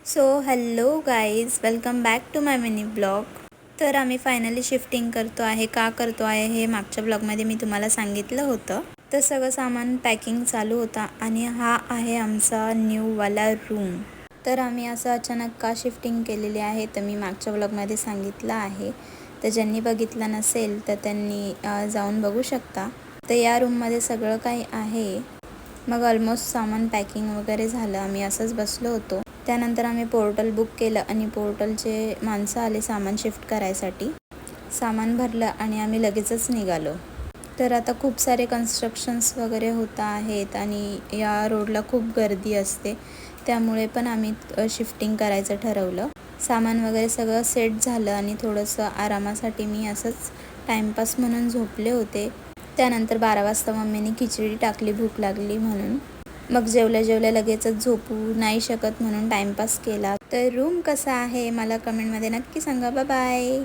So hello guys, welcome back to my mini blog. तर आम्ही finally shifting करतो आहे. का करतो आहे हे मागच्या ब्लॉगमध्ये मी तुम्हाला सांगितलं होतं. तर सगळं सामान पॅकिंग चालू होता आणि हा आहे आमचा न्यूवाला रूम. तर आम्ही असं अचानक का शिफ्टिंग केलेली आहे तर मी मागच्या ब्लॉगमध्ये सांगितलं आहे. तर ज्यांनी बघितलं नसेल तर त्यांनी जाऊन बघू शकता. तर या रूममध्ये सगळं काही आहे. मग ऑलमोस्ट सामान पॅकिंग वगैरे झालं. आम्ही असंच बसलो होतो. त्यानंतर आम्ही पोर्टल बुक केलं आणि पोर्टलचे माणसं आले सामान शिफ्ट करायसाठी. सामान भरलं आणि आम्ही लगेचच निघालो. तर आता खूप सारे कन्स्ट्रक्शन्स वगैरे होत आहेत आणि या रोडला खूप गर्दी असते. त्यामुळे पण आम्ही शिफ्टिंग करायचं ठरवलं. सामान वगैरे सगळं सेट झालं आणि थोडंसं आरामासाठी मी असंच टाईमपास म्हणून झोपले होते. त्यानंतर 12 वाजता मम्मीने खिचडी टाकली भूक लागली म्हणून. मग जेवल्या लगेचच झोपू नाही शकत म्हणून टाईमपास केला. तर रूम कसा आहे मला कमेंटमध्ये नक्की सांगा. Bye bye.